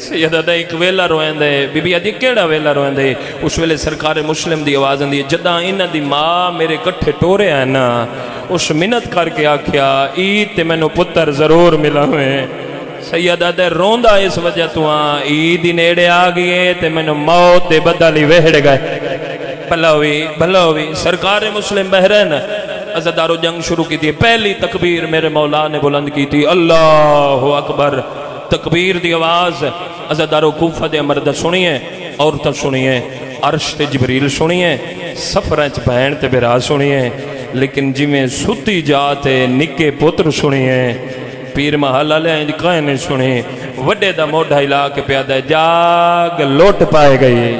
سیدہ دا ایک ویلا روئن دے بی بی آدھی کیڑا ویلا روئن دے اس ویلے سرکار مسلم دی آواز اندی جداں انہ دی ماں میرے کٹھے ٹورے ہیں نا اس منت کر کے آکھیا عید تے میں نو پتر ضرور ملا ہوئے سیدہ دے روندہ اس وجہ تو عید ہی نیڑے آگئے تے میں نو موت دے بدلی وہڑ گئے بھلاوی سرکار مسلم بحرین عزدارو جنگ شروع کی تھی پہلی تکبیر میرے مولا نے بلند کی تھی اللہ اکبر تکبیر دی آواز عزدارو کوفہ دے مرد سنیے عورتہ سنیے عرش تے جبریل سنیے سفرچ بہن تے برا سنیے لیکن جی میں ستی جاتے نکے پتر سنیے پیر محلہ لے انج کہنے سنی وڈے دا موڑا ہلا کے پیادہ جاگ لوٹ پائے گئی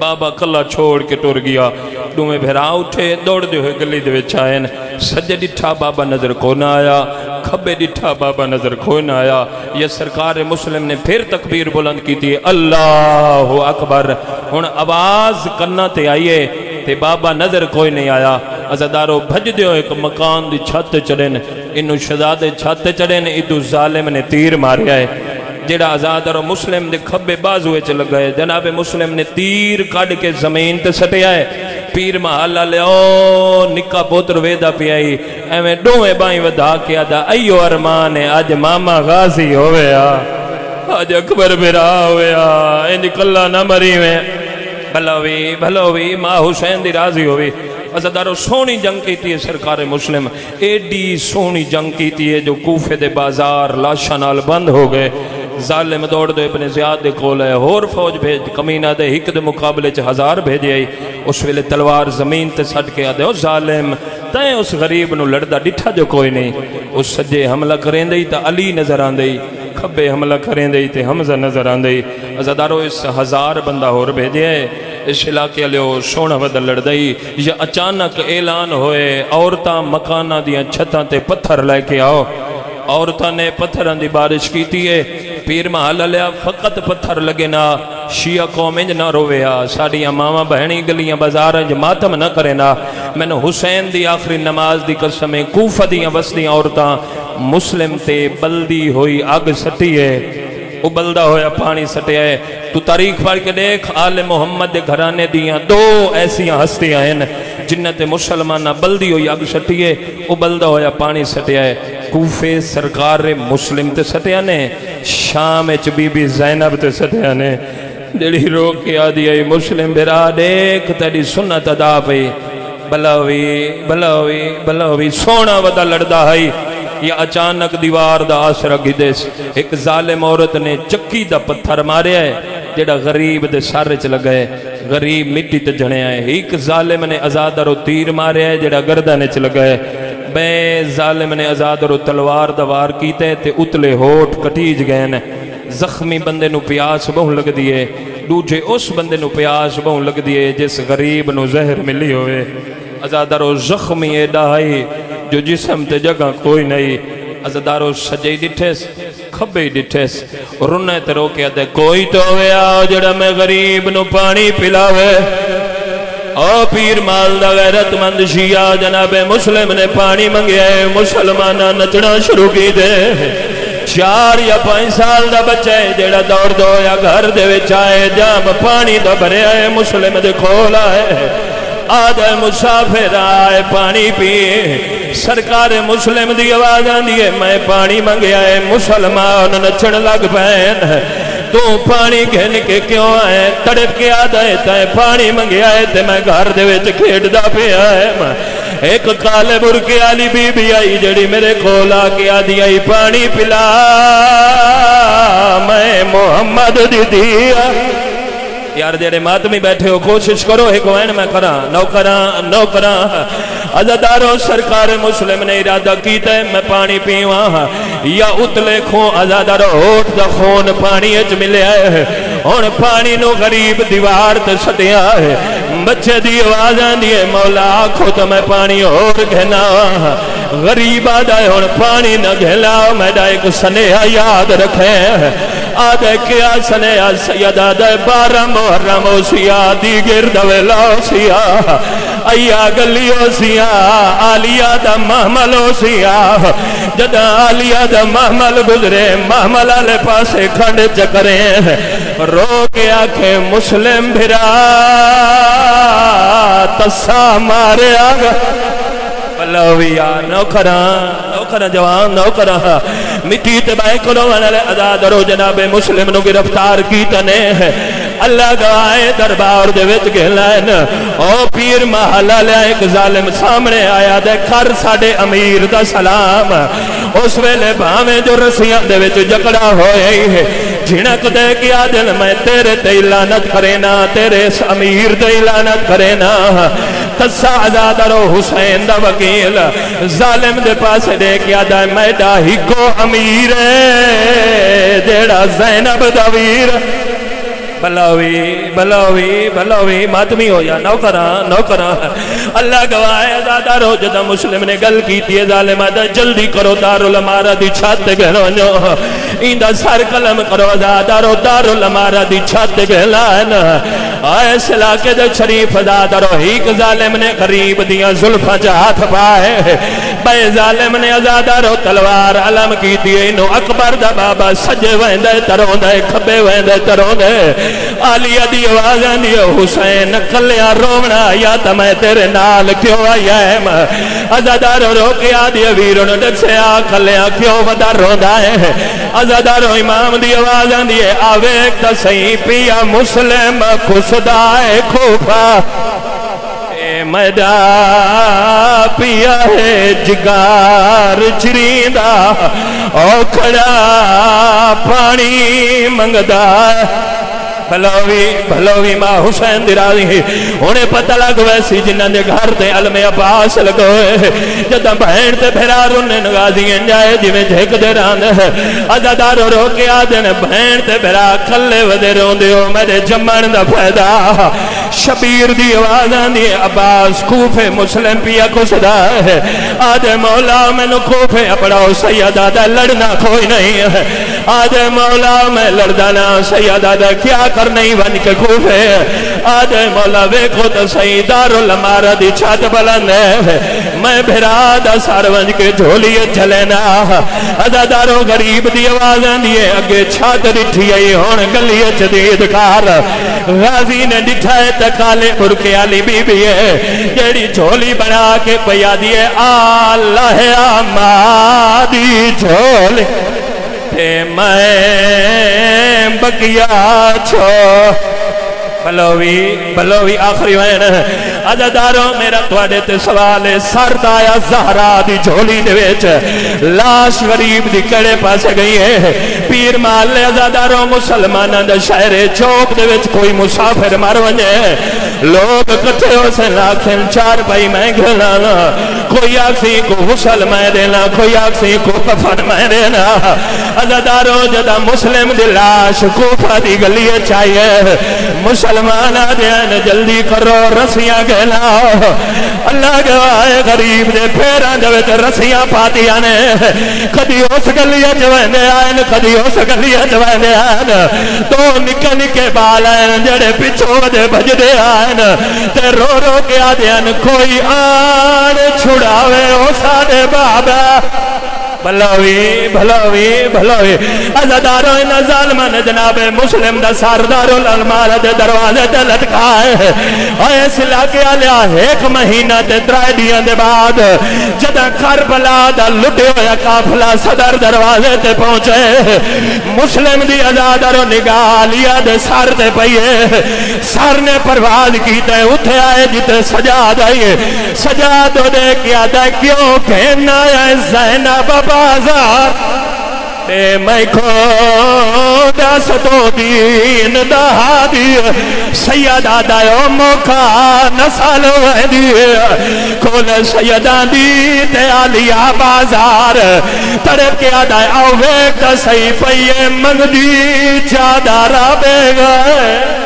بابا کلا چھوڑ کے ٹور گیا دومیں بھیرا اٹھے دوڑ دے ہوئے گلی دے وچائن سجے ڈٹھا بابا نظر کو نہ آیا کھبے ڈٹھا بابا نظر کو نہ آیا یہ سرکار مسلم نے پھر تکبیر بلند کی تھی اللہ اکبر ہن آواز کرنا تے آئیے تے بابا نظر کوئی نہیں آیا عزدارو بھج دیو ایک مکان دی چھت چڑھن انہوں شہزاد چھت چڑھن ادھو ظالم نے تیر ماریا ہے جڑا آزاد اور مسلم دے کھبے بازوے چل گئے جناب مسلم نے تیر کڑ کے زمین تے سٹیا ہے پیر محلہ لے او نکا پوتر ویدہ پی آئی ایویں ڈویں بائیں ودھا کیا دا ایو ارمان ہے آج ماما غازی ہوئے آج اکبر برا ہوئے انج کلہ نہ مری میں بھلوی ماں حسین دی راضی ہوئی عزدارو سونی جنگ کیتی ہے سرکار مسلم ایڈی سونی جنگ کیتی ہے جو کوفے دے بازار لاشا نال بند ہو گئے ظالم دوڑ دے ابن زیاد دے کول ہے اور فوج بھیج کمینہ دے ہک دے مقابلے 1000 بھیجے آئی اس ویلے تلوار زمین تے سٹ کے آدھے او ظالم تائیں اس غریب نو لڑدا ڈٹھا جو کوئی نہیں اس سجے حملہ کریں دئی تا علی نظر آن دئی کھبے حملہ کریں دئی تے حمزہ نظر آن دئی عزدارو اس 1000 بندہ اور بھیجے ہے اس علاقے لیو سونا بدل لڑ دئی یا اچانک اعلان ہوئے عورتاں مکانہ دیاں چھتاں تے پتھر لے کے آؤ عورتاں نے پتھران دی بارش کیتی ہے پیر محلہ لیا فقط پتھر لگے نا شیعہ قوم انج نہ رویا ساڑیاں ماما بہنی گلیاں بازار انج ماتم نہ کرے نا میں نے حسین دی آخری نماز دی قسمیں کوفہ دیاں وسدیاں عورتاں مسلم تے بلدی ہوئی آگ سٹی ہے ابلدہ ہویا پانی سٹیا ہے تو تاریخ پڑھ کے دیکھ آل محمد دے گھرانے دیاں 2 ایسیاں ہستیاں ہیں جنت مسلمانہ بلدی ہوئی آگ سٹی ہے ابلدہ ہویا پانی سٹیا ہے کوفے سرکار مسلم تے سٹیا نے شام اچ بی بی زینب تے سٹیا نے جڑی رو کے آدھی آئی مسلم برا دیکھ تیری سنت ادا پئی بلاوی سونا ودا لڑدا ہے یا اچانک دیوار دا آسرہ گھدیس ایک ظالم عورت نے چکی دا پتھر مارے ہے جڑا غریب دے سارے چ لگئے غریب مٹی تے جھنے آئے ایک ظالم نے ازادر و تیر مارے ہے جڑا گردانے چ لگئے بے ظالم نے ازادر و تلوار دوار کیتے تے اتلے ہوٹ کٹیج گئے نے زخمی بندے نو پیاس بہن لگ دیئے دوجے اس بندے نو پیاس بہن لگ دیئے جس غریب نو زہر ملی ہوئے ازادر و زخمی ایڈا ہے جو جسم تے جگہ کوئی نہیں ازدارو سجے ڈٹھیس کھبے ڈٹھیس رنے تے رو کے آدھے کوئی تو ہویا جڑا میں غریب نو پانی پلاوے او پیر مال دا غیرت مند شیعہ جناب مسلم نے پانی منگیا ہے مسلمانہ نچنا شروع کی دے 4 یا 5 سال دا بچہ ہے جڑا دوڑ دو یا گھر دے وچ آئے جام پانی دا بھریا ہے مسلم دے کھولا ہے آدھے مسافر آئے پانی پیے سرکار مسلم دی آواز آندھی ہے میں پانی منگیا ہے مسلمان نچن لگ پین تو پانی گھن کے کیوں آئے تڑپ کے آدھا ہے تائے پانی منگیا ہے تے میں گھر دے وچ کھیڑ دا پیا ہے ایک کالے برکے آلی بی بی آئی جڑی میرے کھولا کے آدھی آئی پانی پلا میں محمد دی دیا یار جڑے ماتمی بیٹھے ہو کوشش کرو ایک وین میں نو کراں عزدارو سرکار مسلم نے ارادہ کیتا ہے میں پانی پیواں یا اتلے خون عزدارو ہوٹ دا خون پانی اچ ملے ہے اور پانی نو غریب دیوار تے سٹیا ہے بچے دی آواز آندھی ہے مولا آکھو تو میں پانی اور گھنا غریب آدھا ہے اور پانی نہ گھلا میڈا ایک سنیہ یاد رکھے آدھے کیا سنیہ سید آدھے 12 محرم سیاہ دی گرد ویلا سیاہ ایا گلیو سیاں آلیا دا محمل ہو سیاں جدا آلیا دا محمل گزرے محمل آلے پاسے کھنڈ چکرے رو کے آکھے مسلم بھرا تسا مارے آگا بلویا نوکران جوان نوکران مٹی تباہ کرو انہلے ازاد رو جناب مسلم نو گرفتار کی تنے اللہ گوائے دربار دے وچ گھلائن او پیر محلہ لیا ایک ظالم سامنے آیا دے کر ساڑے امیر دا سلام اس ویلے بھامیں جو رسیاں دے وچ جکڑا ہوئے ہے جھنک دے کیا دل میں تیرے تے لعنت کرینا تیرے اس امیر تے لعنت کرینا تسا آزاد رو حسین دا وکیل ظالم دے پاس دے کیا دا میڈا ہی کو امیر ہے جیڑا زینب دا ویر بلاوی ماتمی ہو یا نوکران اللہ گواہ ازادہ رو جدہ مسلم نے گل کی تھی ظالمہ دا جلدی کرو دارالعمارہ دی چھت گھرو نو ایندہ سر قلم کرو ازادہ رو دارالعمارہ دی چھت گھلائن آئے سلا کے دے شریف ازادہ رو ہیک ظالم نے قریب دیا ظلفہ جہات پائے بے ظالم نے ازادہ رو تلوار علم کی تھی انہو اکبر دا بابا سجے ویندے تروندے کھبے ویندے تروندے آلیہ دی آوازاں دی حسین کلیاں رونا یا تمہیں تیرے نال کیوں آیا ہے ازادارو رو کے آدھی ویرون ڈک سے آ کلیاں کیوں ودا روندا ہے ازادارو امام دی آوازاں دی آویک تا صحیح پیا مسلم خسدائے کھوپا میڈا پیا ہے جگار چریندہ او کھڑا پانی منگدا بھلوی ماں حسین دی راضی ہے انہیں پتہ لگ ویسی جنہاں دے گھر تے علم عباس لگوئے جدہ بہن تے پھرا رونے نگازی انجائے جی میں جھک دے راند ہے ازادارو رو کے آدھن بہن تے پھرا کھلے ودے رون دیو میرے جمعن دا فیدہ شبیر دی آوازان دی عباس کوفے مسلم پیا کو صدا ہے آدھے مولا میں نو کوفے اپڑاؤ سیدہ دا لڑنا کوئی نہیں ہے آدھے مولا میں لڑدانا سیدہ دا کیا کر نہیں بن کے کوفے آدھے مولا ویکھو تو صحیح دارالعمارہ دی چھت بلند ہے میں بھرادا سار ونج کے جھولیے چلینا ازادارو غریب دی آوازان دیئے اگے چھت ڈٹھی آئی ہون گلیے جدید کار غازی نے ڈٹھائے تکالے پرکے آلی بی بی ہے جیڑی جھولی بنا کے پیا دیئے اللہ آمادی جھولی تے میں بکیا چھو بلوی آخری وین ازادارو میرا توڑے تے سوالے سرد آیا زہرا دی جھولی دے ویچ لاش غریب دی کڑے پاس گئی ہے پیر محلے ازادارو مسلمانہ دا شہر چوک دے ویچ کوئی مسافر مر ونجے لوگ کٹھے ہو سے لاکھن چار بھائی میں گھلانا کوئی آکسی کو غسل میں دینا کوئی آکسی کو کفن میں دینا ازادارو جدا مسلم دی لاش کوفہ دی گلیے چاہیے مسلمانہ دین جلدی کرو رسیاں گھلا اللہ گواہ غریب دے پیران جوے رسیاں پاتیاں نے کدی اس گلیے جوینے آئین کدی اس گلیے جوینے آئین تو نکے نکے بال آئین جڑے پچھو دے بج دے آئین تے رو رو کے آدین کوئی آن چھڑاوے او ساڑے بابا بھلوی ازادارو ان ظالمان جناب مسلم دا ساردارو الالمال دے دروازے دے لٹکائے آئے سلا کے آلیا ایک مہینہ دے ترائے دیاں دے بعد جدہ کربلا دا لٹے ہویا کافلہ صدر دروازے تے پہنچے مسلم دی ازادارو نگاہ لیا دے سار تے پئیے سار نے پرواز کی تے اٹھے آئے جتے سجاد آئیے سجاد دے کیا دے کیوں کہنا ہے زینب بازار تے میں کو داستو دین دہا دی سیدہ دائیو موقع نسال ویدی کھول سیدہ دی تے آلیا بازار تڑپ کے آدھائی آویک تا سی پئیے منگ دی چادارہ بے گئے